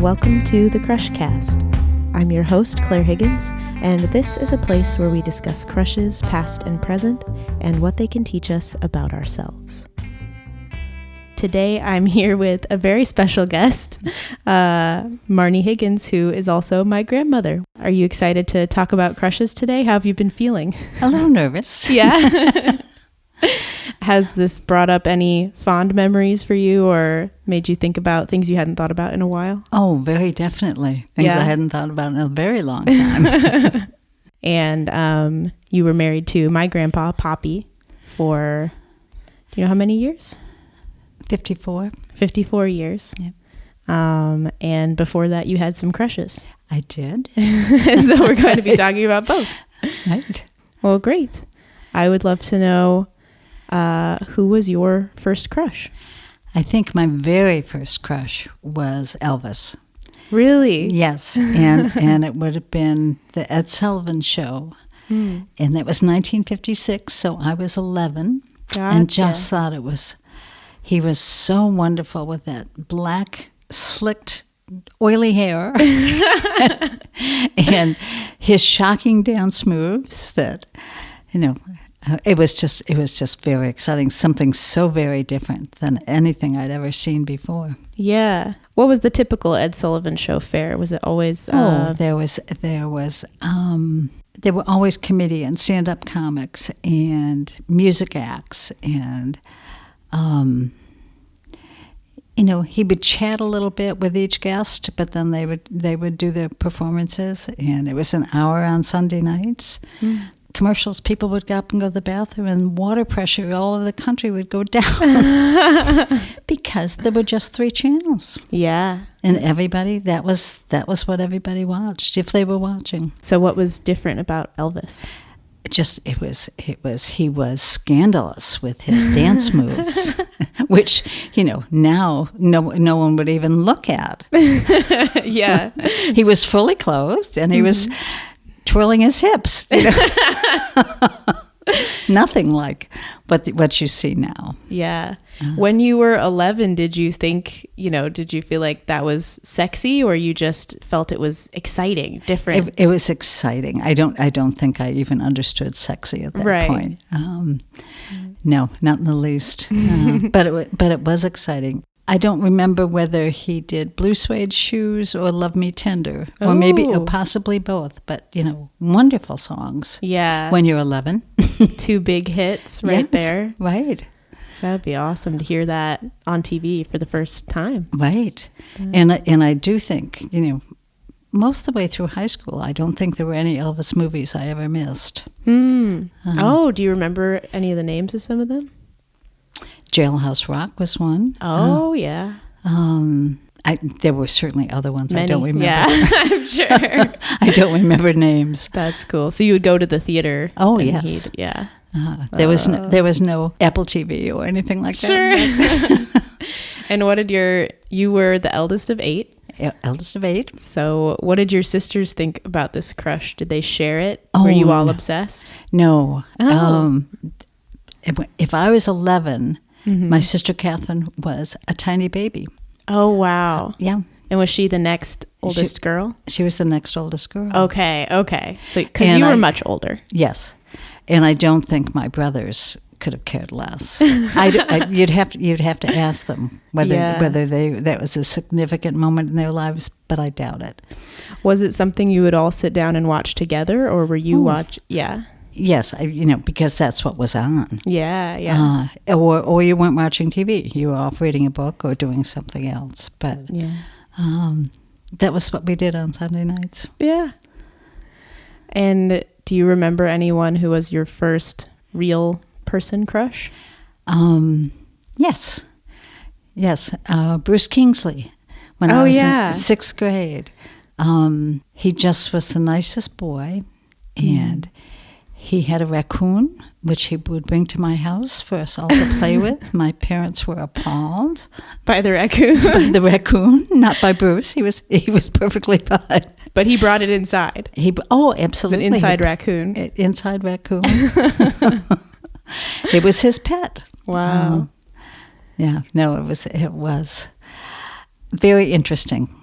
and welcome to the Crush Cast. I'm your host, Claire Higgins, and this is a place where we discuss crushes, past and present, and what they can teach us about ourselves. Today, I'm here with a very special guest, Marnie Higgins, who is also my grandmother. Are you excited to talk about crushes today? How have you been feeling? A little nervous. Yeah. Has this brought up any fond memories for you or made you think about things you hadn't thought about in a while? Oh, very definitely. Things I hadn't thought about in a very long time. And you were married to my grandpa, Poppy, for, do you know how many years? 54. 54 years. Yep. And before that, you had some crushes. I did. So we're going to be talking about both. Right. Well, great. I would love to know who was your first crush? I think my very first crush was Elvis. Really? Yes. And it would have been the Ed Sullivan show. And that was 1956, so I was 11. Gotcha. And just thought he was so wonderful with that black, slicked, oily hair and his shocking dance moves that, it was just very exciting. Something so very different than anything I'd ever seen before. Yeah. What was the typical Ed Sullivan show fare? Was it always? There were always comedians, stand-up comics, and music acts, and he would chat a little bit with each guest, but then they would do their performances, and it was an hour on Sunday nights. Commercials, people would get up and go to the bathroom, and water pressure all over the country would go down because there were just 3 channels. Yeah. And everybody, that was what everybody watched, if they were watching. So what was different about Elvis? He was scandalous with his dance moves, which, now no one would even look at. Yeah. He was fully clothed, and he was twirling his hips. Nothing like what you see now. Yeah. When you were 11, did you think, did you feel like that was sexy, or you just felt it was exciting, different? It was exciting. I don't think I even understood sexy at that point. No, not in the least. But it was exciting. I don't remember whether he did Blue Suede Shoes or Love Me Tender, or possibly both. But, wonderful songs. Yeah. When you're 11. 2 big hits right there. Right. That would be awesome to hear that on TV for the first time. Right. And I do think, most of the way through high school, I don't think there were any Elvis movies I ever missed. Do you remember any of the names of some of them? Jailhouse Rock was one. Oh, yeah. There were certainly other ones. Many. I don't remember. Yeah, I'm sure. I don't remember names. That's cool. So you would go to the theater. Oh, yes. Yeah. There was no Apple TV or anything like that. Sure. And what did you were the eldest of 8? Eldest of 8. So what did your sisters think about this crush? Did they share it? Were you all obsessed? No. Oh. If I was 11, my sister Catherine was a tiny baby. Oh, wow. Yeah. And was she the next oldest girl? She was the next oldest girl. Okay. So, because you were much older. Yes. And I don't think my brothers could have cared less. You'd have to ask them whether that was a significant moment in their lives, but I doubt it. Was it something you would all sit down and watch together, or were you Yeah. Yes, because that's what was on. Yeah. Or you weren't watching TV. You were off reading a book or doing something else. But that was what we did on Sunday nights. Yeah. And do you remember anyone who was your first real person crush? Yes. Bruce Kingsley. When I was in 6th grade. He just was the nicest boy, and he had a raccoon, which he would bring to my house for us all to play with. My parents were appalled. By the raccoon? By the raccoon, not by Bruce. He was perfectly fine. But he brought it inside. Absolutely. It's an inside raccoon. Inside raccoon. It was his pet. Wow. It was very interesting.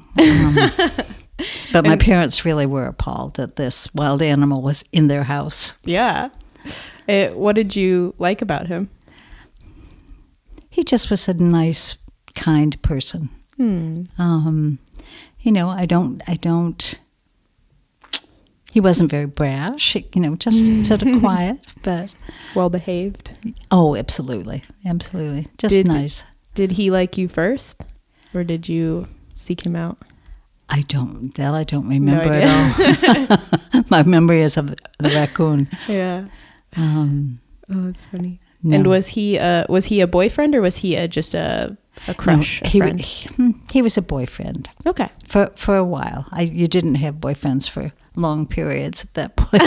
But my parents really were appalled that this wild animal was in their house. Yeah. What did you like about him? He just was a nice, kind person. I don't. He wasn't very brash. Just sort of quiet, but well behaved. Oh, absolutely. Just nice. Did he like you first, or did you seek him out? I don't remember at all. My memory is of the raccoon. Yeah. Oh, that's funny. No. And was he a boyfriend, or was he just a crush? No, he was a boyfriend. Okay. For a while. You didn't have boyfriends for long periods at that point.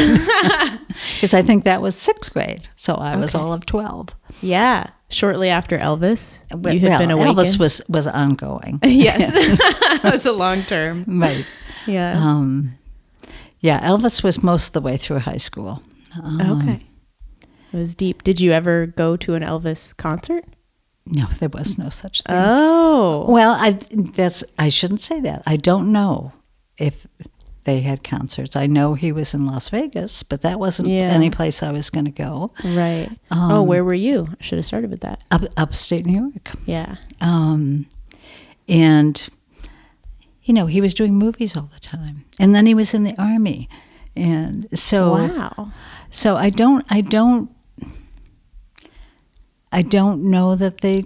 Because I think that was 6th grade, so I was all of 12. Yeah. Shortly after Elvis, you had been awakened. Elvis was ongoing. Yes. It was a long term. Right. Yeah. Elvis was most of the way through high school. Okay. It was deep. Did you ever go to an Elvis concert? No, there was no such thing. Oh. Well, I shouldn't say that. I don't know if they had concerts. I know he was in Las Vegas, but that wasn't any place I was going to go. Right. Where were you? I should have started with that. Upstate New York. Yeah. And he was doing movies all the time, and then he was in the Army, and so wow. So I don't know that they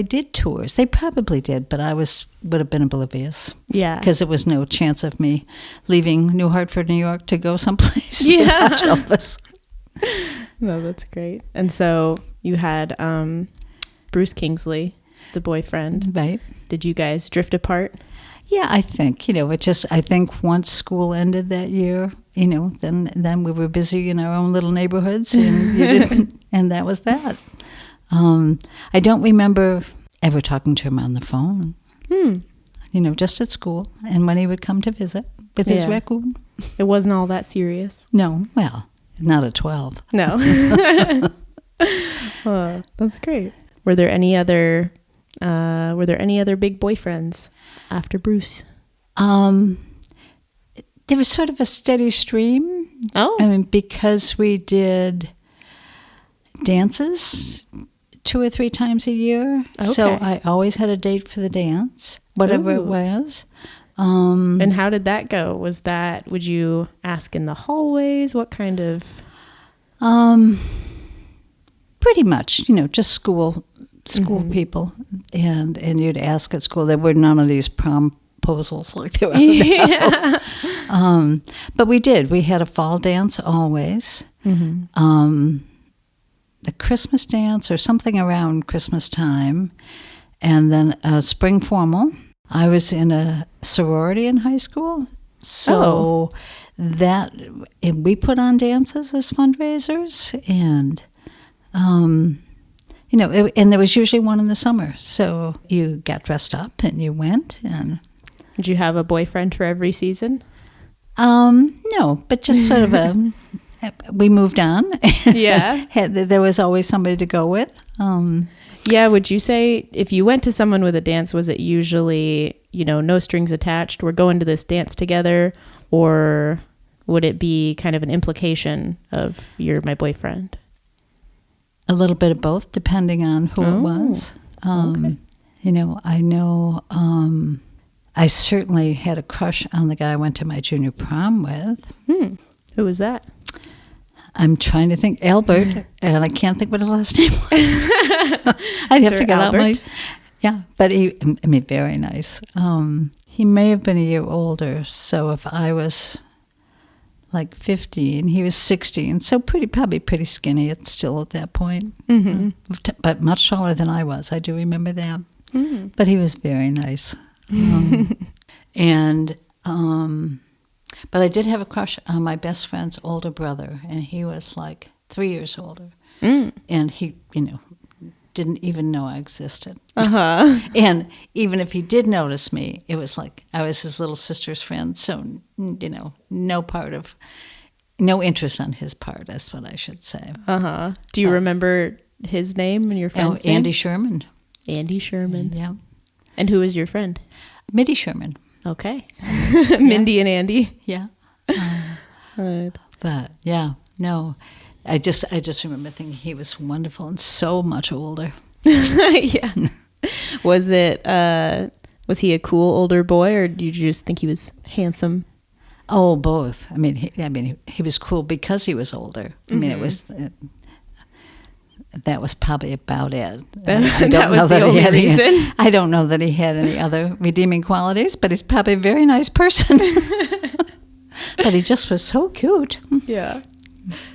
did tours. They probably did, but I would have been oblivious. Yeah. Because there was no chance of me leaving New Hartford, New York to go someplace to watch Elvis. No, that's great. And so you had Bruce Kingsley, the boyfriend. Right. Did you guys drift apart? Yeah, I think, I think once school ended that year, then we were busy in our own little neighborhoods, and and that was that. I don't remember ever talking to him on the phone. Just at school, and when he would come to visit with his raccoon. It wasn't all that serious. No, well, not at 12. No. That's great. Were there any other big boyfriends after Bruce? There was sort of a steady stream. Oh. I mean, because we did dances 2 or 3 times a year. Okay. So I always had a date for the dance, whatever it was. And how did that go? Would you ask in the hallways? What kind of? Pretty much, just school people, and you'd ask at school. There were none of these promposals like there are now. But we did. We had a fall dance always. Mm-hmm. The Christmas dance or something around Christmas time, and then a spring formal. I was in a sorority in high school, so we put on dances as fundraisers, and and there was usually one in the summer, so you got dressed up and you went. And did you have a boyfriend for every season? No, but just sort of we moved on. Yeah. There was always somebody to go with. Yeah, would you say if you went to someone with a dance, was it usually, no strings attached, we're going to this dance together, or would it be kind of an implication of you're my boyfriend? A little bit of both, depending on who it was. Okay. I know I certainly had a crush on the guy I went to my junior prom with. Who was that? I'm trying to think. Albert, and I can't think what his last name was. I have to get out my... Yeah, but very nice. He may have been a year older, so if I was like 15, he was 16, so probably pretty skinny still at that point. Mm-hmm. But much taller than I was. I do remember that. Mm-hmm. But he was very nice. But I did have a crush on my best friend's older brother, and he was like 3 years older. And he, didn't even know I existed. Uh-huh. And even if he did notice me, it was like I was his little sister's friend, so, no interest on his part, that's what I should say. Uh-huh. Do you remember his name and your friend's name? Andy Sherman. Andy Sherman. Yeah. And who was your friend? Mitty Sherman. Okay. Mindy and Andy. Yeah. But yeah, no. I just remember thinking he was wonderful and so much older. Yeah. Was he a cool older boy, or did you just think he was handsome? Oh, both. I mean, he was cool because he was older. I mean, it was that was probably about it. I don't know that he had reason. I don't know that he had any other redeeming qualities, but he's probably a very nice person. But he just was so cute. Yeah.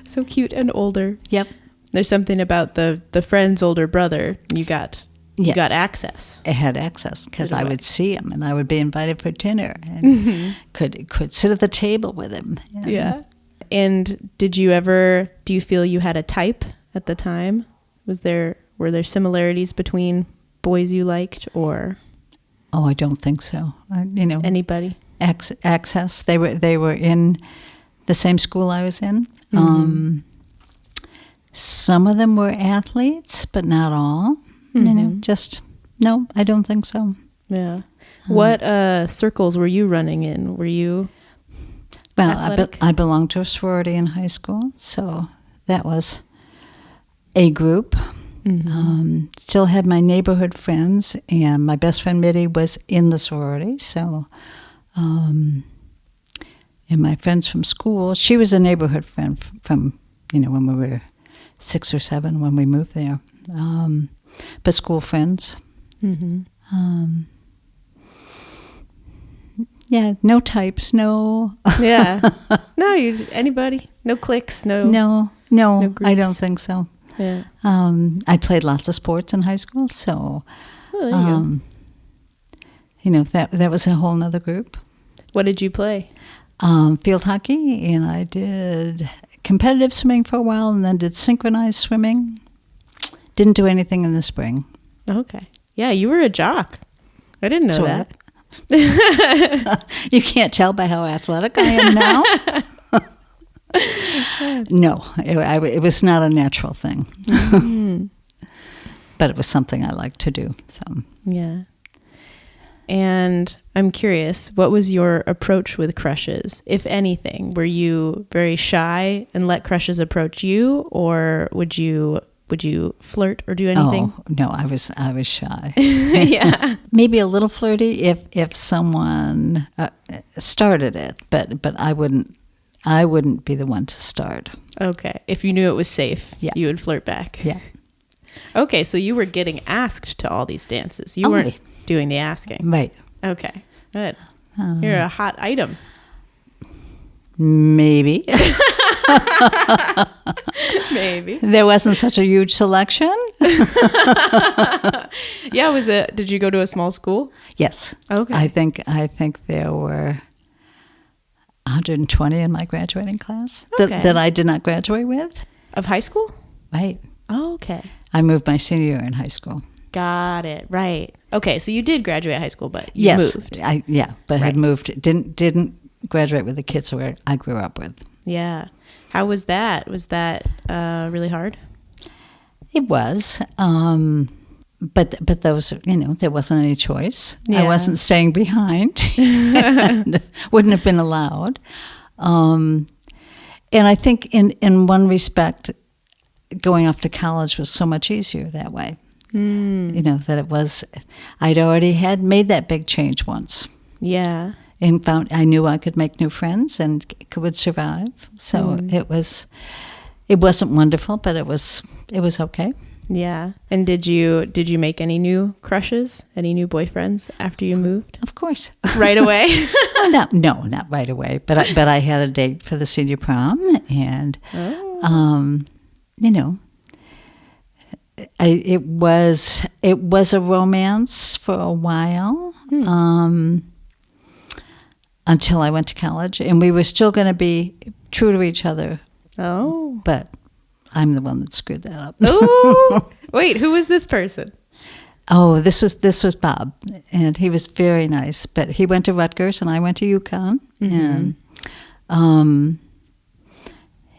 So cute and older. Yep. There's something about the friend's older brother. You got access. I had access because I would see him and I would be invited for dinner and could sit at the table with him. Yeah. And do you feel you had a type at the time? Were there similarities between boys you liked, or? Oh, I don't think so. Anybody? Access. They were in the same school I was in. Some of them were athletes, but not all. No, I don't think so. Yeah. What circles were you running in? Were you athletic? I belonged to a sorority in high school, so that was a group. Still had my neighborhood friends, and my best friend Mitty was in the sorority, so... and my friends from school, she was a neighborhood friend from when we were 6 or 7 when we moved there. But school friends. Yeah, no types, no. Yeah. No, anybody? No cliques, No, I don't think so. Yeah. I played lots of sports in high school, so that was a whole nother group. What did you play? Field hockey, and I did competitive swimming for a while, and then did synchronized swimming. Didn't do anything in the spring. Okay. Yeah, you were a jock. I didn't know that. You can't tell by how athletic I am now. No, it was not a natural thing. But it was something I liked to do. So yeah. And I'm curious, what was your approach with crushes, if anything? Were you very shy and let crushes approach you, or would you flirt or do anything? Oh, no, I was shy. Yeah. Maybe a little flirty if someone started it, but I wouldn't be the one to start. Okay. If you knew it was safe, you would flirt back. Yeah. Okay, so you were getting asked to all these dances. You weren't doing the asking. Right. Okay, good. You're a hot item. Maybe. Maybe. There wasn't such a huge selection. Yeah, did you go to a small school? Yes. Okay. I think there were 120 in my graduating class that I did not graduate with. Of high school? Right. Oh, okay. I moved my senior year in high school. Got it. Right. Okay, so you did graduate high school, but you moved. But had moved. Didn't graduate with the kids who I grew up with. Yeah. How was that? Was that really hard? It was. But those, there wasn't any choice. Yeah. I wasn't staying behind. Wouldn't have been allowed. And I think in one respect, going off to college was so much easier that way. That it was, I'd already had made that big change once. Yeah. And I knew I could make new friends and would survive. So it wasn't wonderful, but it was okay. Yeah. And did you make any new crushes, any new boyfriends after you moved? Of course. Right away? No, not right away. But I had a date for the senior prom, and it was a romance for a while. Until I went to college, and we were still going to be true to each other. Oh. But I'm the one that screwed that up. Ooh. Wait, who was this person? Oh, this was Bob, and he was very nice. But he went to Rutgers, and I went to UConn, and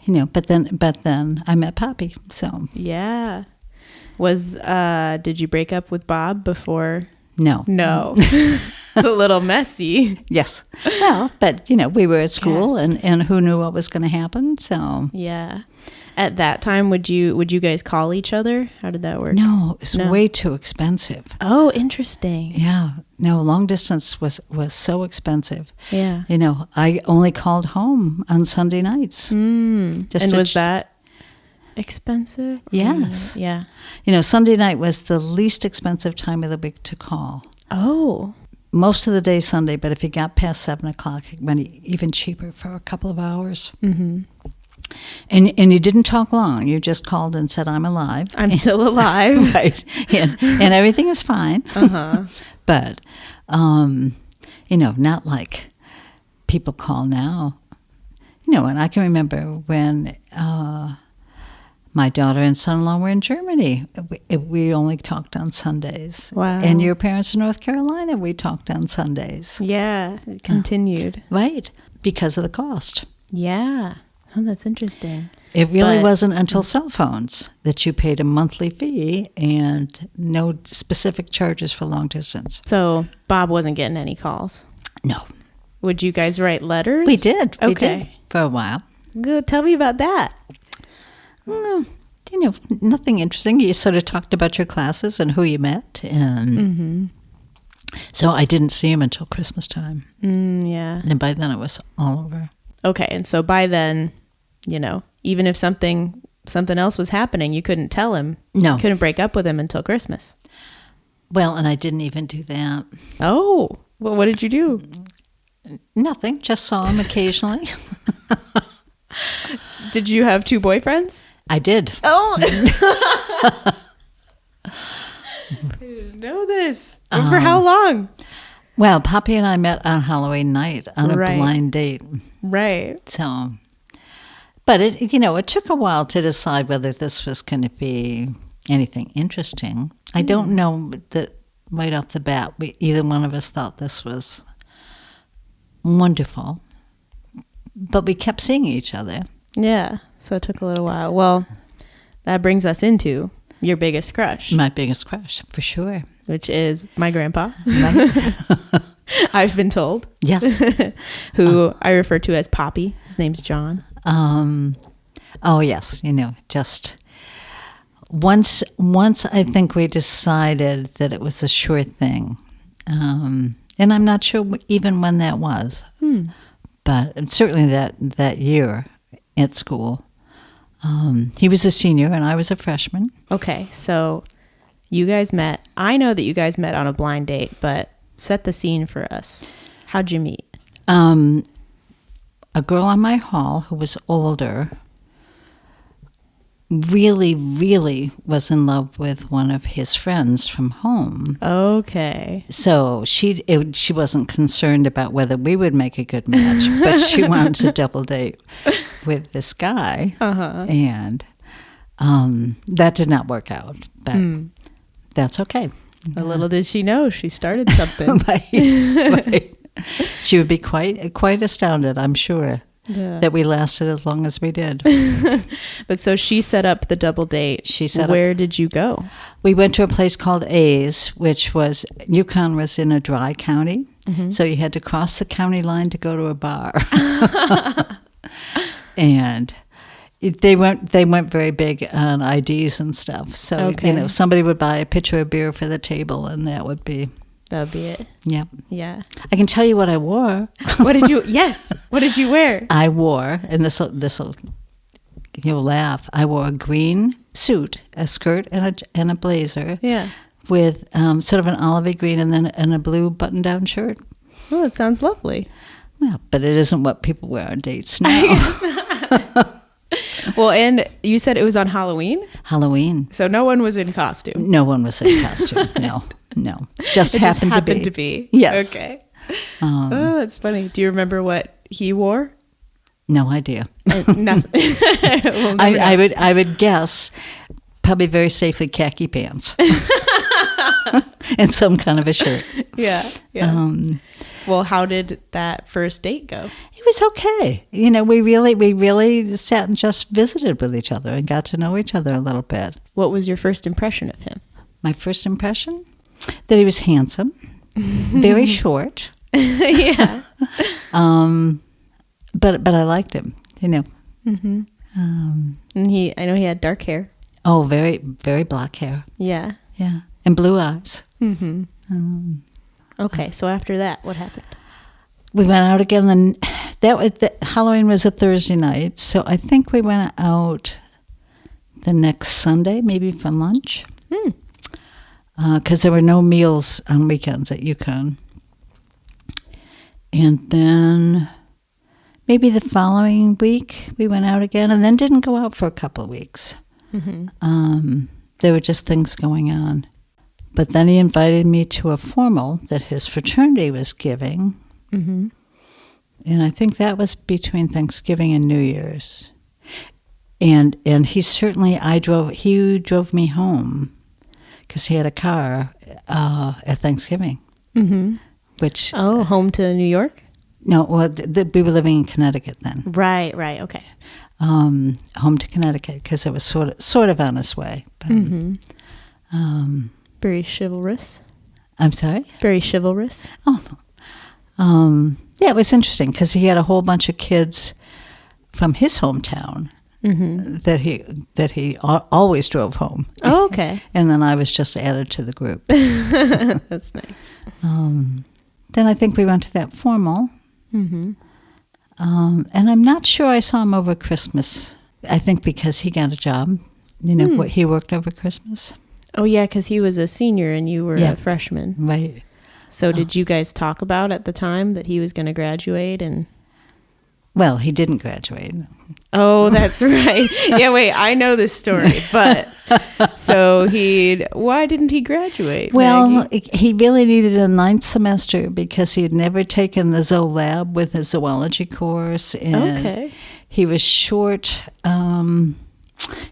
But then I met Poppy. So yeah, did you break up with Bob before? No. a little messy. Yes. Well, but, we were at school, and who knew what was going to happen, so. Yeah. At that time, would you guys call each other? How did that work? No, it was way too expensive. Oh, interesting. Yeah. No, long distance was so expensive. Yeah. I only called home on Sunday nights. And was that expensive? Yes. Yeah. Sunday night was the least expensive time of the week to call. Oh. Most of the day Sunday, but if you got past 7 o'clock, it went even cheaper for a couple of hours. Mm-hmm. And you didn't talk long. You just called and said, I'm alive. I'm still alive. Right. And everything is fine. Uh-huh. But, not like people call now. And I can remember when my daughter and son-in-law were in Germany. We only talked on Sundays. Wow. And your parents in North Carolina, we talked on Sundays. Yeah, it continued. Right, because of the cost. Yeah. Oh, that's interesting. It really wasn't until cell phones that you paid a monthly fee and no specific charges for long distance. So Bob wasn't getting any calls? No. Would you guys write letters? We did. Okay. We did for a while. Good. Tell me about that. Nothing interesting. You sort of talked about your classes and who you met. And so I didn't see him until Christmas time. Yeah. And by then it was all over. Okay. And so by then, even if something else was happening, you couldn't tell him. No. You couldn't break up with him until Christmas. Well, and I didn't even do that. Oh. Well, what did you do? Nothing. Just saw him occasionally. Did you have 2 boyfriends? I did. Oh. I didn't know this. For how long? Well, Poppy and I met on Halloween night on a blind date. Right. So, but it took a while to decide whether this was going to be anything interesting. I don't know that right off the bat, either one of us thought this was wonderful, but we kept seeing each other. Yeah, so it took a little while. Well, that brings us into your biggest crush. My biggest crush, for sure. Which is my grandpa. Right. I've been told. Yes. Who I refer to as Poppy. His name's John. Oh, yes. Just once I think we decided that it was a sure thing. And I'm not sure even when that was. But certainly that year at school. He was a senior and I was a freshman. Okay, so you guys met. I know that you guys met on a blind date, but set the scene for us. How'd you meet? A girl on my hall who was older really, really was in love with one of his friends from home. Okay. So she wasn't concerned about whether we would make a good match, but she wanted to double date with this guy. Uh-huh. And that did not work out, but that's okay. A little did she know she started something. Right. She would be quite astounded, I'm sure. Yeah. That we lasted as long as we did. But so she set up the double date. Where did you go? We went to a place called a.k.a., which was, Yukon was in a dry county. Mm-hmm. So you had to cross the county line to go to a bar. And they weren't very big on IDs and stuff. So, somebody would buy a pitcher of beer for the table and that would be it. Yeah. Yeah. I can tell you what I wore. What did you wear? I wore, and this'll you'll laugh. I wore a green suit, a skirt, and a blazer. Yeah. With sort of an olivey green and a blue button-down shirt. Oh, it sounds lovely. Well, but it isn't what people wear on dates now. Well, and you said it was on Halloween? Halloween. So no one was in costume? No one was in costume, no. Just happened to be. Yes. Okay. Oh, that's funny. Do you remember what he wore? No idea. Nothing. I would guess probably very safely khaki pants. And some kind of a shirt. Yeah. Well, how did that first date go? It was okay. We really sat and just visited with each other and got to know each other a little bit. What was your first impression of him? My first impression? That he was handsome. very short. Yeah. But I liked him, Mm-hmm. And I know he had dark hair. Oh, very, very black hair. Yeah. Yeah. And blue eyes. Mm-hmm. Okay, so after that, what happened? We went out again, and Halloween was a Thursday night, so I think we went out the next Sunday, maybe for lunch, because there were no meals on weekends at UConn. And then maybe the following week we went out again, and then didn't go out for a couple of weeks. Mm-hmm. There were just things going on. But then he invited me to a formal that his fraternity was giving. Mm-hmm. And I think that was between Thanksgiving and New Year's. And he drove me home because he had a car at Thanksgiving. Mm-hmm. Which home to New York? No, well, we were living in Connecticut then. Right, okay. Home to Connecticut because it was sort of on its way. But, very chivalrous. I'm sorry? Very chivalrous. Oh, yeah, it was interesting because he had a whole bunch of kids from his hometown that he always drove home. Oh, okay. And then I was just added to the group. That's nice. Then I think we went to that formal. Mm-hmm. And I'm not sure I saw him over Christmas. I think because he got a job. He worked over Christmas. Oh, yeah, because he was a senior and you were a freshman. Right. So did you guys talk about at the time that he was going to graduate? Well, he didn't graduate. Oh, that's right. Yeah, wait, I know this story, but so why didn't he graduate? Well, Maggie? he really needed a 9th semester because he had never taken the zoo lab with his zoology course. And he was short.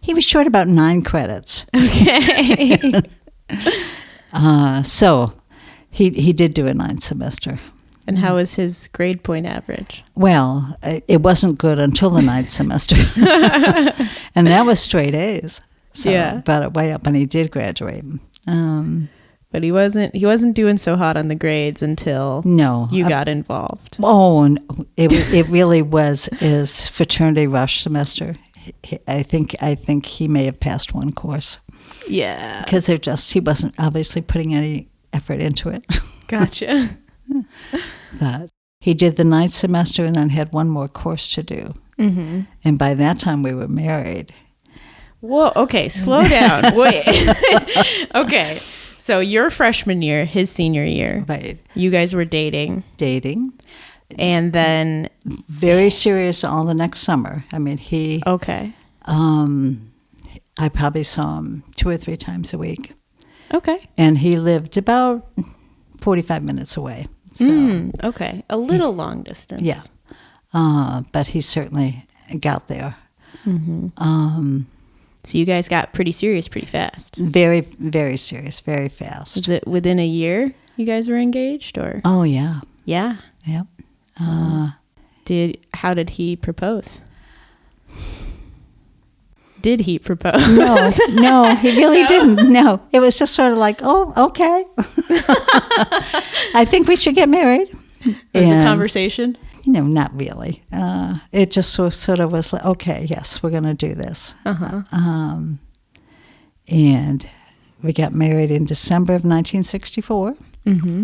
He was short about 9 credits. Okay. So he did do a 9th semester. And how was his grade point average? Well, it wasn't good until the 9th semester. And that was straight A's. So brought it way up, and he did graduate. But he wasn't doing so hot on the grades until you got involved. Oh, and it really was his fraternity rush semester. I think he may have passed one course. Yeah. Because he wasn't obviously putting any effort into it. Gotcha. But he did the 9th semester and then had one more course to do. Mm-hmm. And by that time we were married. Whoa, okay, slow down. Wait. Okay, so your freshman year, his senior year. Right. You guys were dating. And then... Very serious all the next summer. I mean, Okay. I probably saw him 2 or 3 times a week. Okay. And he lived about 45 minutes away. So, okay. A little long distance. Yeah. But he certainly got there. Mm-hmm. So you guys got pretty serious pretty fast. Very, very serious, very fast. Is it within a year you guys were engaged, or? Oh, yeah. Yeah? Yep. How did he propose? Did he propose? No, he really didn't. No, it was just sort of like, oh, okay. I think we should get married. Was the conversation? Not really. It just sort of was like, okay, yes, we're going to do this. Uh-huh. And we got married in December of 1964. Mm-hmm.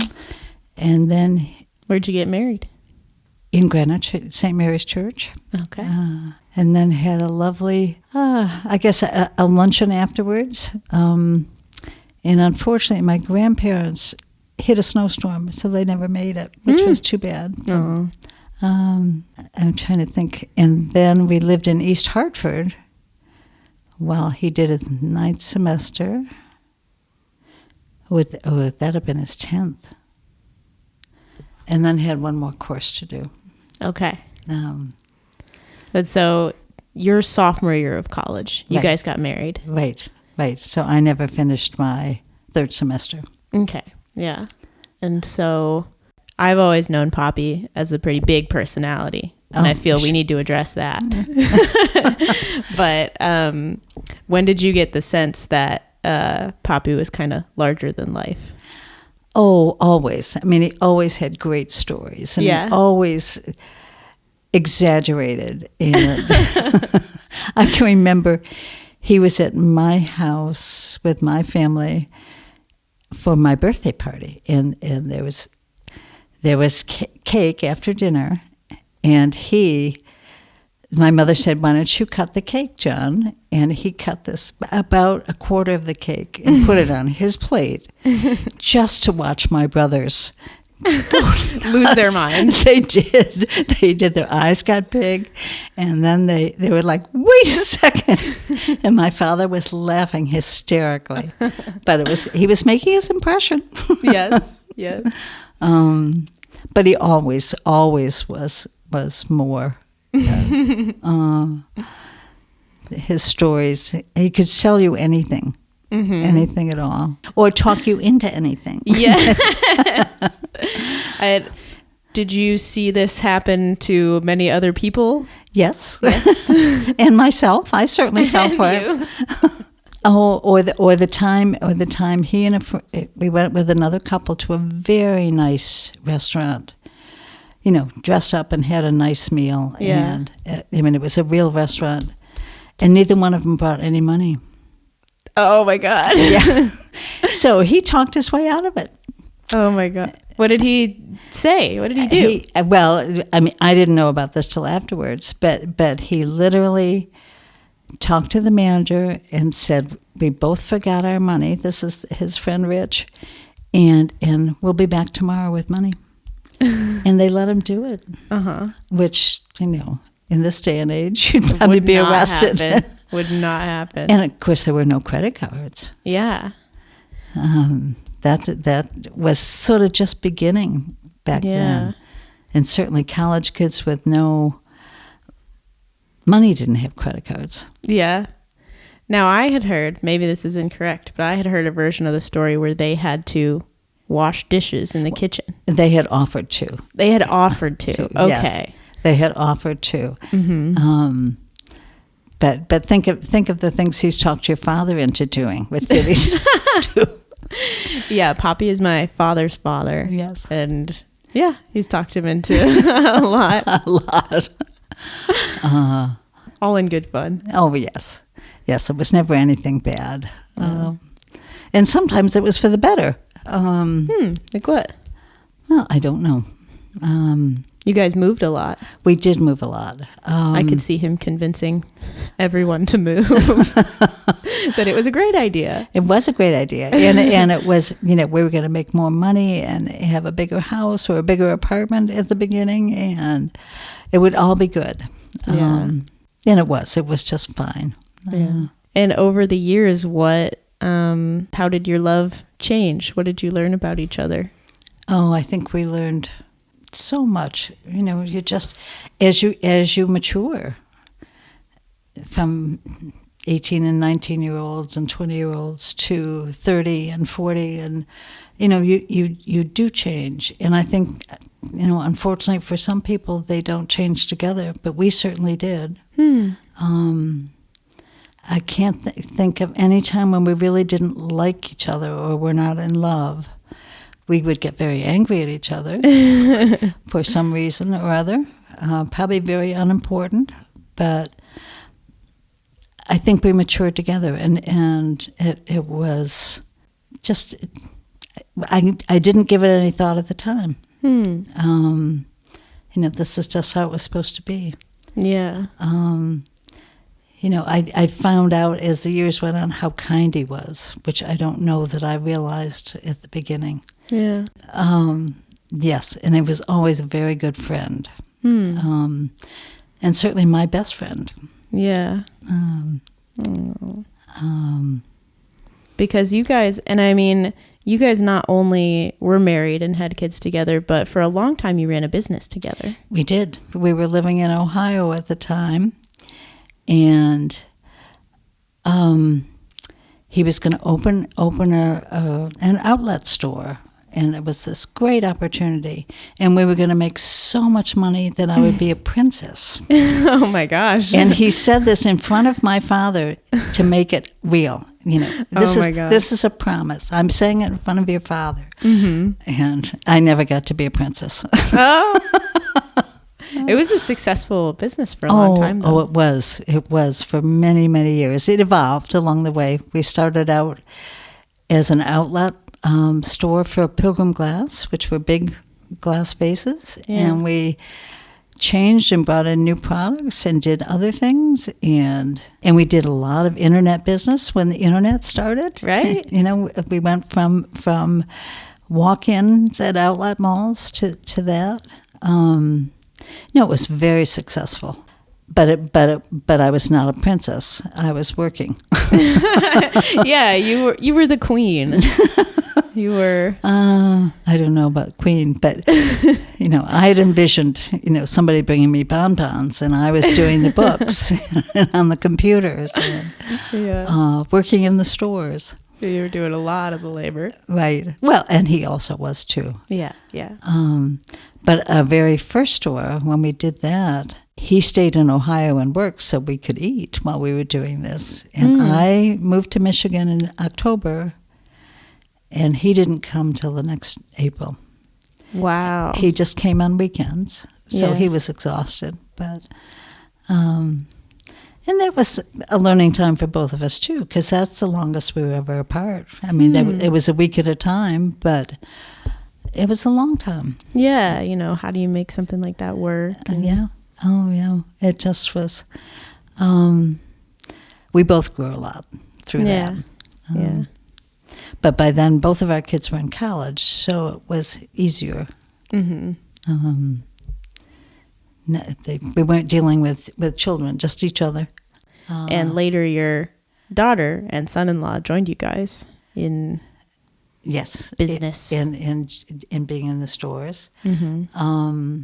And then... Where'd you get married? In Greenwich, St. Mary's Church. Okay. And then had a lovely, I guess, a luncheon afterwards. And unfortunately, my grandparents hit a snowstorm, so they never made it, which was too bad. Oh. I'm trying to think. And then we lived in East Hartford while he did a 9th semester. That'd have been his 10th. And then had one more course to do. Okay. But so your sophomore year of college, you guys got married. Right. So I never finished my 3rd semester. Okay. Yeah. And so I've always known Poppy as a pretty big personality. And I feel we need to address that. But when did you get the sense that Poppy was kind of larger than life? Oh, always. I mean, he always had great stories, and he always exaggerated. And I can remember he was at my house with my family for my birthday party, and there was cake after dinner, and my mother said, "Why don't you cut the cake, John?" And he cut this about a quarter of the cake and put it on his plate just to watch my brothers lose their minds. They did. Their eyes got big, and then they were like, "Wait a second!" And my father was laughing hysterically, but he was making his impression. Yes. But he always was more. His stories, he could sell you anything, anything at all, or talk you into anything. Yes. Did you see this happen to many other people? Yes. And myself, I certainly fell for it. Or the time he and we went with another couple to a very nice restaurant. Dressed up and had a nice meal. Yeah. And it was a real restaurant, and neither one of them brought any money. Oh my God! Yeah. So he talked his way out of it. Oh my God! What did he say? What did he do? I didn't know about this till afterwards, but he literally talked to the manager and said, "We both forgot our money. This is his friend Rich, and we'll be back tomorrow with money." And they let him do it. Which, in this day and age, you'd probably be arrested. Would not happen. And of course, there were no credit cards. Yeah. That was sort of just beginning back then. And certainly college kids with no money didn't have credit cards. Yeah. Now, I had heard, maybe this is incorrect, but I had heard a version of the story where they had to wash dishes in the kitchen. They had offered to. Okay. Yes, they had offered to. Mm-hmm. But think of the things he's talked your father into doing with Fiddy's. Yeah, Poppy is my father's father. Yes. And he's talked him into a lot. A lot. All in good fun. Oh, yes. Yes, it was never anything bad. And sometimes it was for the better. Like what? Well, I don't know. You guys moved a lot. We did move a lot. I could see him convincing everyone to move. That it was a great idea. It was a great idea. And it was, we were going to make more money and have a bigger house or a bigger apartment at the beginning, and it would all be good. And it was just fine. Yeah. And over the years, how did your love change? What did you learn about each other? Oh, I think we learned so much. You just, as you mature, from 18 and 19-year-olds and 20-year-olds to 30 and 40, and you do change. And I think, unfortunately for some people, they don't change together, but we certainly did. I can't think of any time when we really didn't like each other or were not in love. We would get very angry at each other for some reason or other, probably very unimportant, but I think we matured together, and it was just, I didn't give it any thought at the time. This is just how it was supposed to be. Yeah. I found out as the years went on how kind he was, which I don't know that I realized at the beginning. Yeah. Yes, and he was always a very good friend. And certainly my best friend. Yeah. Because you guys, you guys not only were married and had kids together, but for a long time you ran a business together. We did. We were living in Ohio at the time. And he was going to open an outlet store, and it was this great opportunity. And we were going to make so much money that I would be a princess. Oh my gosh! And he said this in front of my father to make it real. This is a promise. I'm saying it in front of your father. And I never got to be a princess. Oh. It was a successful business for a long time, though. It was. It was for many, many years. It evolved along the way. We started out as an outlet store for Pilgrim glass, which were big glass vases. Yeah. And we changed and brought in new products and did other things. And we did a lot of internet business when the internet started. Right. We went from walk-ins at outlet malls to that. No, it was very successful, but I was not a princess. I was working. Yeah, you were the queen. You were. I don't know about queen, but I had envisioned somebody bringing me bonbons, and I was doing the books and on the computers, and, working in the stores. You were doing a lot of the labor, right? Well, and he also was too. Yeah, yeah. But our very first store, when we did that, he stayed in Ohio and worked so we could eat while we were doing this. And I moved to Michigan in October, and he didn't come till the next April. Wow. He just came on weekends, so he was exhausted. But, and that was a learning time for both of us, too, because that's the longest we were ever apart. I mean, it was a week at a time, but it was a long time. Yeah, how do you make something like that work? Yeah. Oh, yeah. It just was. We both grew a lot through that. Yeah. But by then, both of our kids were in college, so it was easier. Mm-hmm. We weren't dealing with children, just each other. And later, your daughter and son-in-law joined you guys in business. In being in the stores. Mm-hmm.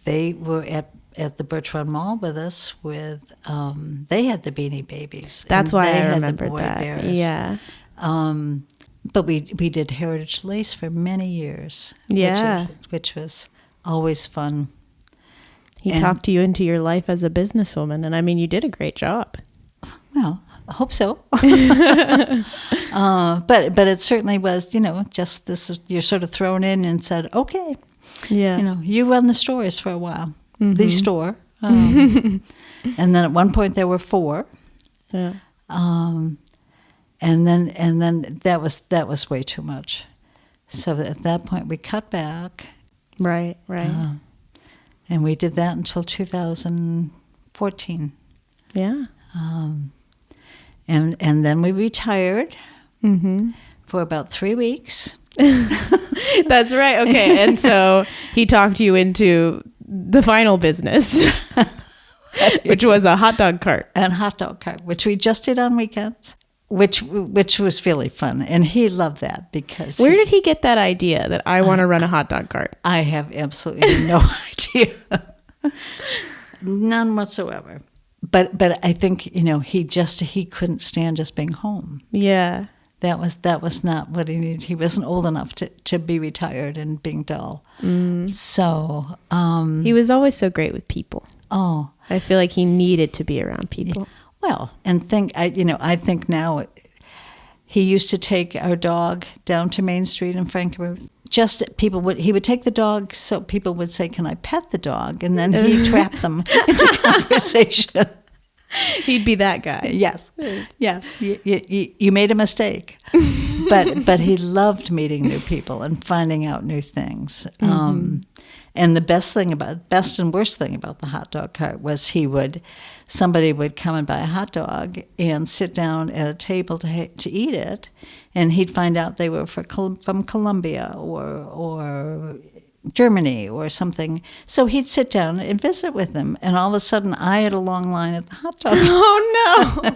They were at the Birch Run Mall with us. They had the Beanie Babies. That's why I remembered the boy that. Bears. Yeah. But we did Heritage Lace for many years. Yeah. Which was always fun. He talked you into your life as a businesswoman, and I mean, you did a great job. Well, I hope so. But it certainly was, just this, you're sort of thrown in and said, okay, you run the stores for a while, the store. And then at one point there were 4. Yeah. And then that was way too much. So at that point we cut back. Right. And we did that until 2014. Yeah. And then we retired for about 3 weeks. That's right. Okay. And so he talked you into the final business, which was a hot dog cart. And hot dog cart, which we just did on weekends, which was really fun. And he loved that because... Where did he get that idea that I want to run a hot dog cart? I have absolutely no idea. None whatsoever. But I think, he couldn't stand just being home. Yeah. That was not what he needed. He wasn't old enough to be retired and being dull. So he was always so great with people. Oh, I feel like he needed to be around people. Well, and I think now he used to take our dog down to Main Street in Frankfurt. He would take the dog so people would say, "Can I pet the dog?" And then he'd trap them into conversation. He'd be that guy. Yes. You made a mistake, but he loved meeting new people and finding out new things. And the best and worst thing about the hot dog cart was somebody would come and buy a hot dog and sit down at a table to eat it, and he'd find out they were from Colombia or Germany or something. So he'd sit down and visit with them, and all of a sudden I had a long line at the hot dog. Oh no!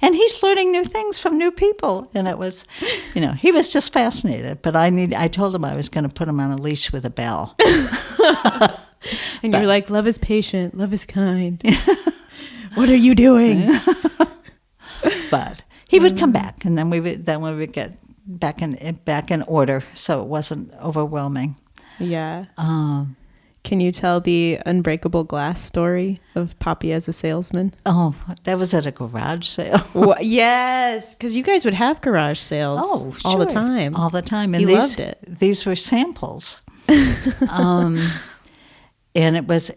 and he's learning new things from new people, and it was, he was just fascinated. But I told him I was going to put him on a leash with a bell. And you're like, love is patient, love is kind. What are you doing? But he would come back, and then we would get back in order, so it wasn't overwhelming. Yeah. Can you tell the unbreakable glass story of Poppy as a salesman? Oh, that was at a garage sale. Yes, because you guys would have garage sales all the time. All the time. And he loved it. These were samples. And it was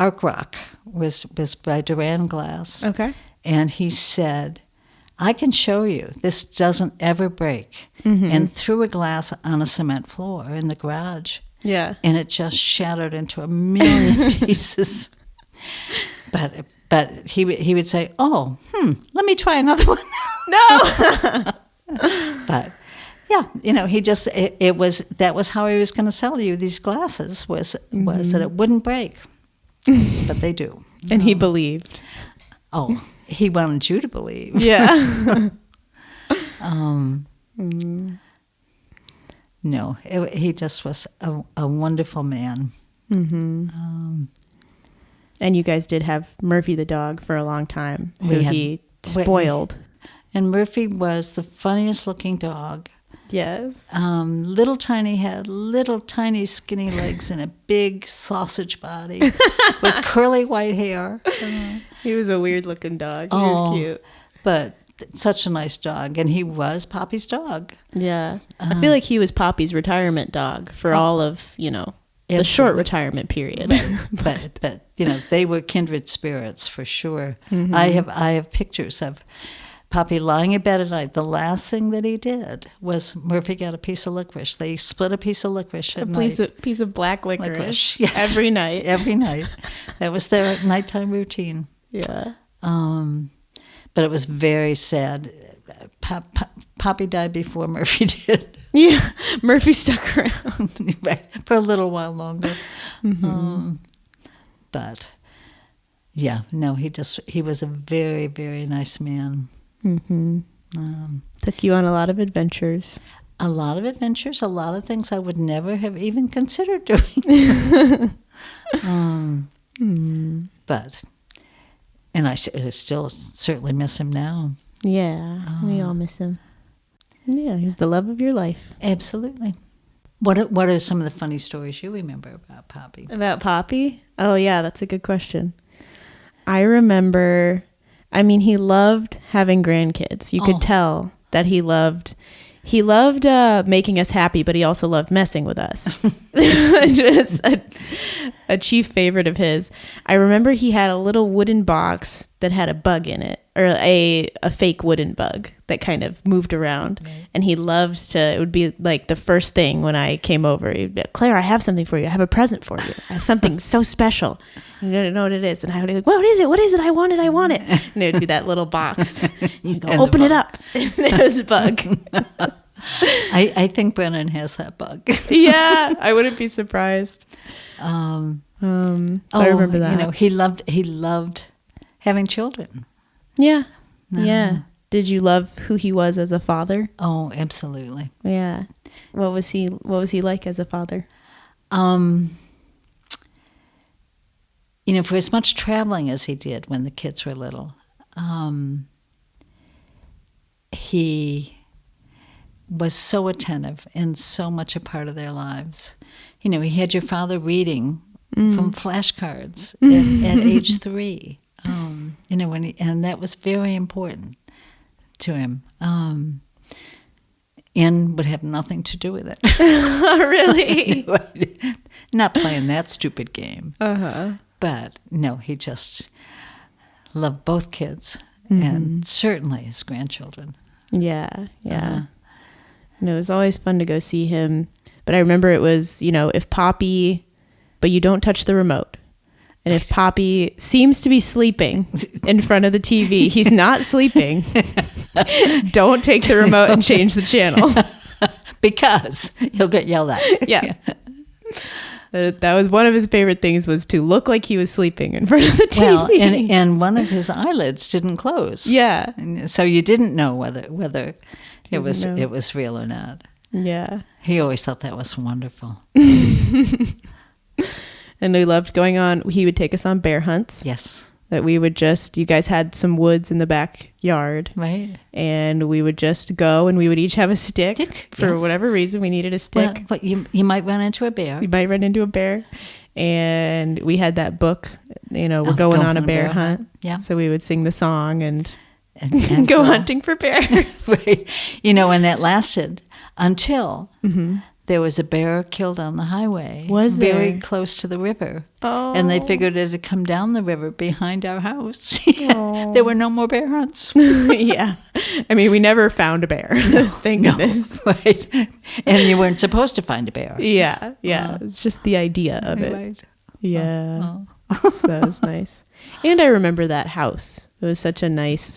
Arc Rock, was by Duran Glass. Okay. And he said, I can show you. This doesn't ever break. And threw a glass on a cement floor in the garage. Yeah. And it just shattered into a million pieces. But he would say, oh, let me try another one. No. But yeah, he just, that was how he was going to sell you these glasses, was that it wouldn't break. But they do. And he believed. Oh, he wanted you to believe. Yeah. No, he just was a wonderful man. And you guys did have Murphy the dog for a long time, who he spoiled. And Murphy was the funniest looking dog. Yes. Little tiny head, little tiny skinny legs, and a big sausage body with curly white hair. He was a weird looking dog. He was cute. But such a nice dog. And he was Poppy's dog. Yeah. I feel like he was Poppy's retirement dog for all of, the short retirement period. But they were kindred spirits for sure. I have pictures of Poppy lying in bed at night. The last thing that he did was Murphy got a piece of licorice. They split a piece of licorice at night. A piece of black licorice. Yes. Every night. Every night. That was their nighttime routine. Yeah. But it was very sad. Poppy died before Murphy did. Yeah. Murphy stuck around. Right, for a little while longer. But yeah, no, he was a very, very nice man. Took you on a lot of adventures. A lot of adventures, a lot of things I would never have even considered doing. But, and I still certainly miss him now. Yeah, we all miss him. Yeah, he's the love of your life. Absolutely. What are some of the funny stories you remember about Poppy? About Poppy? Oh, yeah, that's a good question. I remember, he loved having grandkids. You could tell that he loved making us happy, but he also loved messing with us. Just a chief favorite of his. I remember he had a little wooden box that had a bug in it, or a fake wooden bug that kind of moved around. Right. And he loved it would be like the first thing when I came over. He'd be, Claire, I have something for you. I have a present for you. I have something so special. You don't know what it is. And I would be like, what is it? What is it? I want it. I want it. And it would be that little box. You'd go, open it up. And it was a bug. I think Brennan has that bug. Yeah, I wouldn't be surprised. So I remember that. He loved having children. Yeah. Yeah. Did you love who he was as a father? Oh, absolutely. Yeah. What was he like as a father? For as much traveling as he did when the kids were little, he was so attentive and so much a part of their lives. He had your father reading from flashcards at age 3. And that was very important to him. And would have nothing to do with it. Really? Not playing that stupid game. Uh-huh. But no, he just loved both kids and certainly his grandchildren. Yeah, yeah. And it was always fun to go see him. But I remember it was, if Poppy, but you don't touch the remote. And if Poppy seems to be sleeping in front of the TV, he's not sleeping. Don't take the remote and change the channel. Because he'll get yelled at. Yeah. That was one of his favorite things, was to look like he was sleeping in front of the TV. Well, and one of his eyelids didn't close. Yeah. So you didn't know whether it was real or not. Yeah. He always thought that was wonderful. And we loved going on. He would take us on bear hunts. Yes. That we would you guys had some woods in the backyard. Right. And we would just go, and we would each have a stick. For whatever reason, we needed a stick. Well, but you might run into a bear. You might run into a bear. and we had that book, we're going on a bear hunt. Yeah. So we would sing the song and go hunting for bears. Right. And that lasted until there was a bear killed on the highway. Was there? Very close to the river. Oh. And they figured it had come down the river behind our house. There were no more bear hunts. Yeah. I mean, we never found a bear. Thank goodness. Right. And you weren't supposed to find a bear. Yeah. Yeah. It's just the idea of it. Right. Yeah. So that was nice. And I remember that house. It was such a nice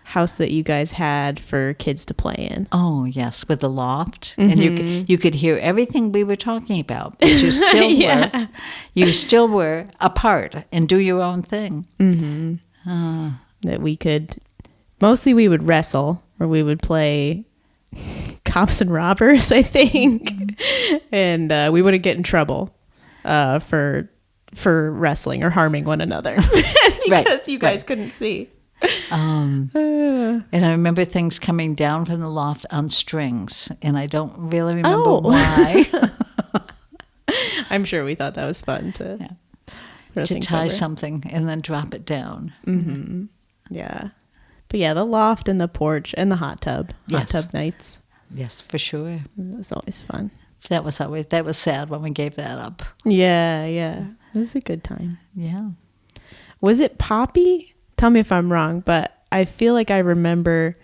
house that you guys had for kids to play in. Oh, yes, with the loft. And you could hear everything we were talking about, but you still were apart and do your own thing. That we would wrestle, or we would play cops and robbers, I think. And we wouldn't get in trouble for wrestling or harming one another because you guys couldn't see. And I remember things coming down from the loft on strings, and I don't really remember why. I'm sure we thought that was fun to tie something and then drop it down. Mm-hmm. Yeah. But yeah, the loft and the porch and the hot tub nights. Yes, for sure. It was always fun. That was sad when we gave that up. Yeah. It was a good time. Yeah. Was it Poppy? Tell me if I'm wrong, but I feel like I remember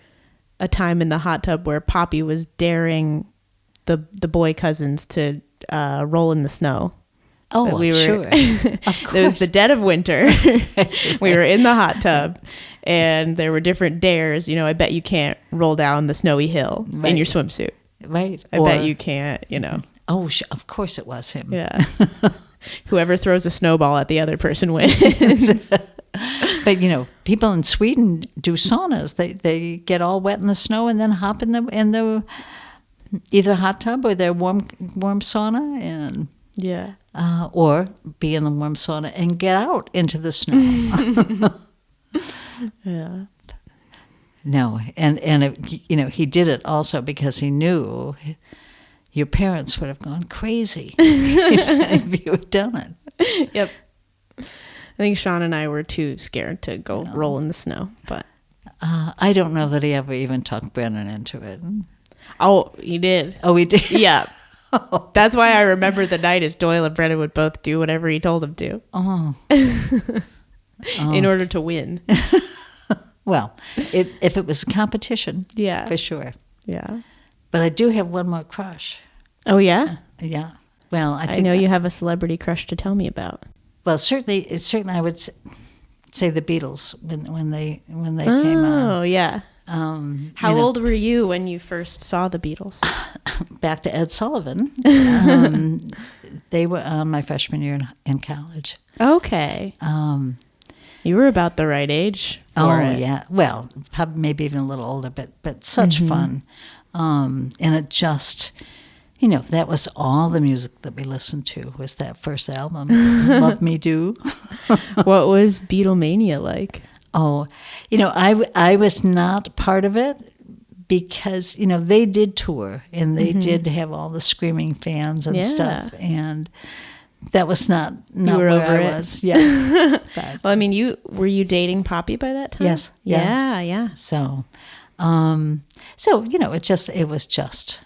a time in the hot tub where Poppy was daring the boy cousins to roll in the snow. Oh, sure. Of course. It was the dead of winter. We were in the hot tub, and there were different dares. I bet you can't roll down the snowy hill in your swimsuit. Right. I bet you can't, Oh, of course it was him. Yeah. Whoever throws a snowball at the other person wins. But people in Sweden do saunas. They get all wet in the snow and then hop in the either hot tub or their warm sauna, and or be in the warm sauna and get out into the snow. Yeah. No, and he did it also because he knew your parents would have gone crazy if you had done it. Yep. I think Sean and I were too scared to go roll in the snow, but I don't know that he ever even talked Brennan into it. Oh, he did. Oh, he did? Yeah. That's why I remember the night as Doyle and Brennan would both do whatever he told them to. Oh. In order to win. Well, if it was a competition, for sure. Yeah. But I do have one more crush. Oh, yeah? Yeah. Well, I know you have a celebrity crush to tell me about. Well, certainly I would say the Beatles when they came on. Oh, yeah. How old were you when you first saw the Beatles? Back to Ed Sullivan. They were on my freshman year in college. Okay. You were about the right age for it. Yeah. Well, probably maybe even a little older, but such fun. And it just, that was all the music that we listened to was that first album, Love Me Do. What was Beatlemania like? Oh, I was not part of it because, they did tour and they did have all the screaming fans and stuff. And that was not where I was. Yeah. Well, I mean, were you dating Poppy by that time? Yes. Yeah. So, it was just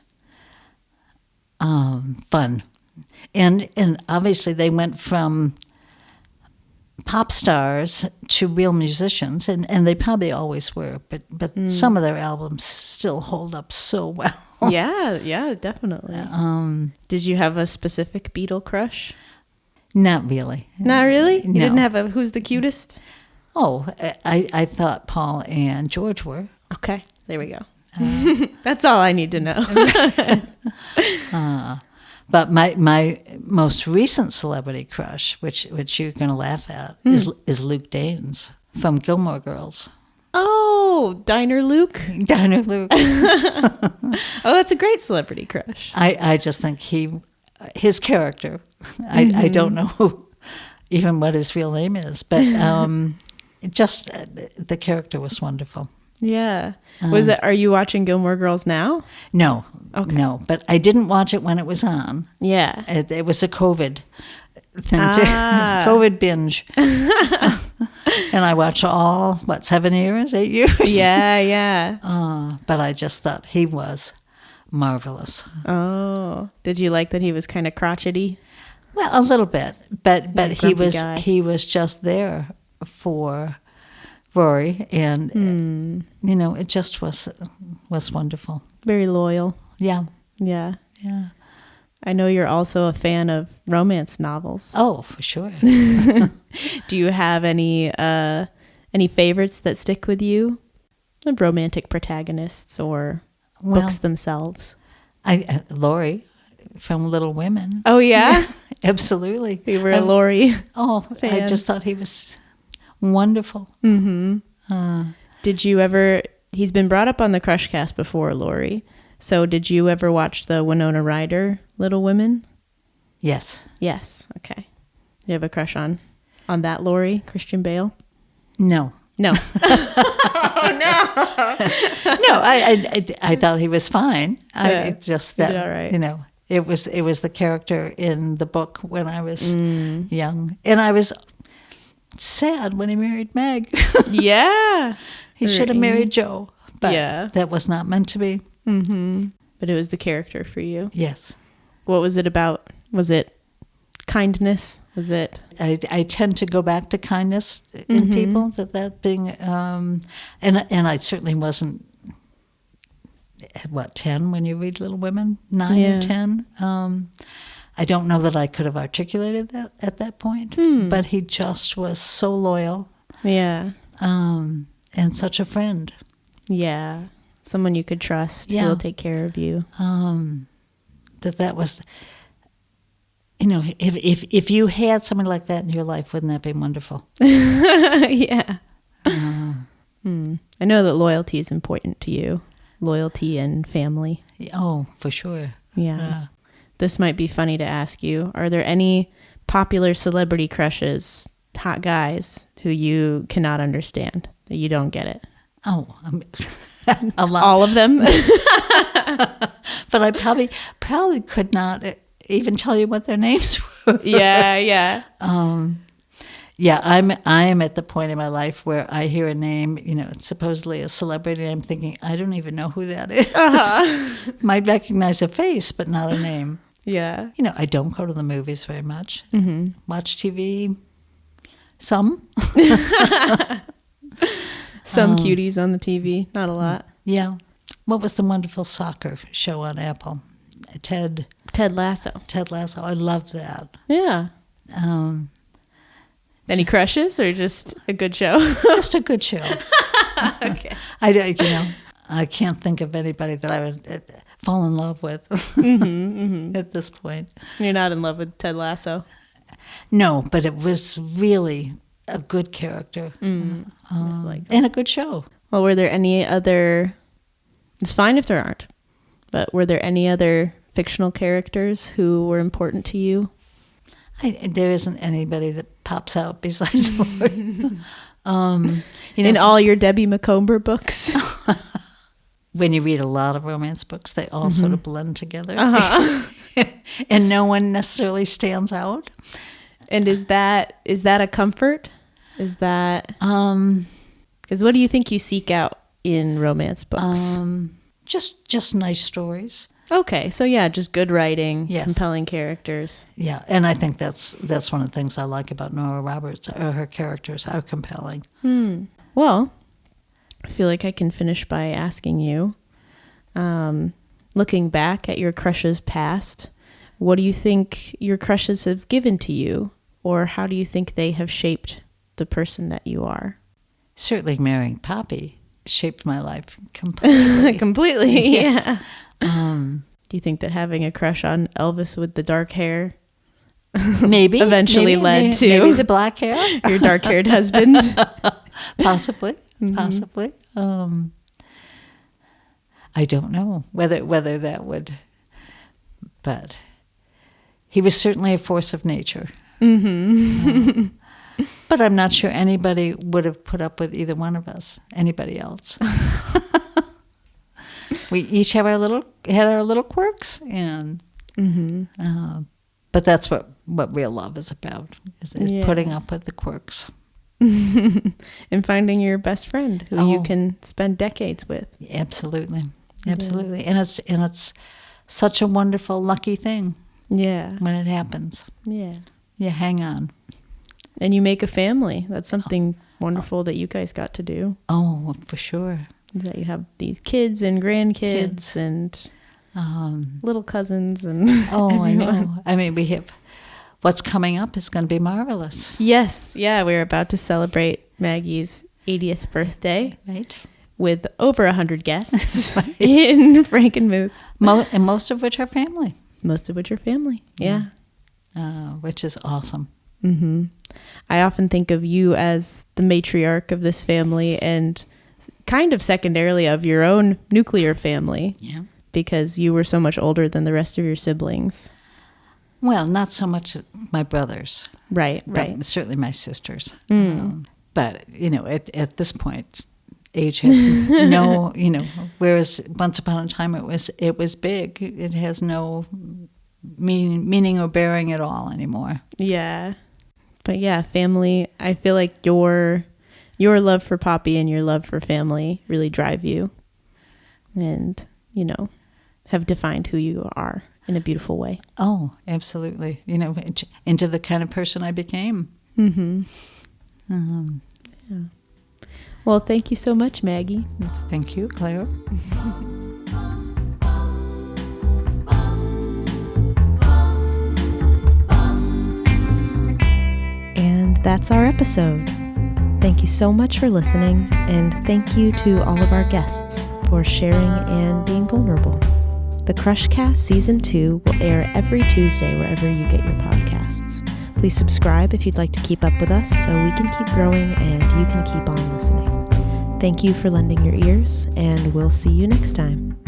fun. And obviously they went from pop stars to real musicians, and they probably always were, but some of their albums still hold up so well. Yeah, definitely. Did you have a specific Beatle crush? Not really. Not really? You No. didn't have a who's the cutest? Oh, I thought Paul and George were. Okay, there we go. That's all I need to know. But my most recent celebrity crush, which you're going to laugh at, is Luke Danes from Gilmore Girls. Oh, Diner Luke? Diner Luke. Oh, that's a great celebrity crush. I just think his character, I don't know even what his real name is, but just the character was wonderful. Yeah. Are you watching Gilmore Girls now? No. Okay. No, but I didn't watch it when it was on. Yeah. It was a COVID thing too. COVID binge. And I watched all, 7 years, 8 years? Yeah. But I just thought he was marvelous. Oh, did you like that he was kind of crotchety? Well, a little bit, but guy. he was just there for Rory, and it just was wonderful. Very loyal. Yeah. I know you're also a fan of romance novels. Oh, for sure. Do you have any favorites that stick with you? Romantic protagonists or books themselves? Laurie from Little Women. Oh yeah, absolutely. We were a Laurie. Oh, fan. I just thought he was wonderful. Mm-hmm. Did you ever? He's been brought up on the Crush Cast before, Laurie. So did you ever watch the Winona Ryder Little Women? Yes. Okay. You have a crush on that Laurie, Christian Bale? No. Oh no. No, I thought he was fine. Just that, all right. It was the character in the book when I was young, and I was sad when he married Meg. Yeah, he should have married Joe, but that was not meant to be. Mm-hmm. But it was the character for you. Yes. What was it about? Was it kindness? Was it? I tend to go back to kindness in people. That being, and I certainly wasn't at 10 when you read Little Women, 9 or 10. I don't know that I could have articulated that at that point, but he just was so loyal. Yeah. And such a friend. Yeah. Someone you could trust who will take care of you. That was, if you had somebody like that in your life, wouldn't that be wonderful? Yeah. I know that loyalty is important to you. Loyalty and family. Oh, for sure. Yeah. This might be funny to ask you. Are there any popular celebrity crushes, hot guys, who you cannot understand, that you don't get it? Oh, a lot. All of them? But I probably could not even tell you what their names were. Yeah. Yeah, I'm at the point in my life where I hear a name, it's supposedly a celebrity, and I'm thinking, I don't even know who that is. Might recognize a face, but not a name. Yeah. I don't go to the movies very much. Watch TV, some. Some cuties on the TV, not a lot. Yeah. What was the wonderful soccer show on Apple? Ted Lasso. Ted Lasso. I loved that. Yeah. Any crushes or just a good show? Just a good show. Okay. I can't think of anybody that I would fall in love with at this point. You're not in love with Ted Lasso? No, but it was really a good character and a good show. Well, were there any other... It's fine if there aren't, but were there any other fictional characters who were important to you? There isn't anybody that pops out besides Lord. In all your Debbie McComber books? When you read a lot of romance books, they all sort of blend together. And no one necessarily stands out. And is that a comfort? Is that... Because what do you think you seek out in romance books? Just nice stories. Okay, so yeah, just good writing, yes. Compelling characters. Yeah, and I think that's one of the things I like about Nora Roberts. Her characters are compelling. Well, I feel like I can finish by asking you, looking back at your crushes past, what do you think your crushes have given to you, or how do you think they have shaped the person that you are? Certainly marrying Poppy shaped my life completely. Completely, yes. Yeah. Do you think that having a crush on Elvis with the dark hair maybe led to maybe the black hair, your dark-haired husband? Possibly. I don't know whether that would, but he was certainly a force of nature. But I'm not sure anybody would have put up with either one of us, anybody else. We each have our little quirks, and But that's what real love is about, is putting up with the quirks. And finding your best friend who you can spend decades with. Absolutely. Absolutely. Yeah. And it's such a wonderful, lucky thing. Yeah. When it happens. Yeah. You hang on. And you make a family. That's something wonderful that you guys got to do. Oh, for sure. That you have these kids and grandkids and little cousins and everyone. I know. I mean, we have... What's coming up is going to be marvelous. Yes. Yeah, we're about to celebrate Maggie's 80th birthday. Right. With over 100 guests in Frankenmuth. And most of which are family. Most of which are family, yeah. Which is awesome. Mm-hmm. I often think of you as the matriarch of this family and kind of secondarily of your own nuclear family. Yeah. Because you were so much older than the rest of your siblings. Well, not so much my brothers. Right. Certainly my sisters. But, at this point, age has no, whereas once upon a time it was big. It has no meaning or bearing at all anymore. Yeah. But yeah, family, I feel like your love for Poppy and your love for family really drive you and, have defined who you are in a beautiful way. Oh, absolutely. Into the kind of person I became. Mm-hmm. Yeah. Well, thank you so much, Maggie. Thank you, Claire. And that's our episode. Thank you so much for listening, and thank you to all of our guests for sharing and being vulnerable. The Crushcast Season 2 will air every Tuesday wherever you get your podcasts. Please subscribe if you'd like to keep up with us so we can keep growing and you can keep on listening. Thank you for lending your ears, and we'll see you next time.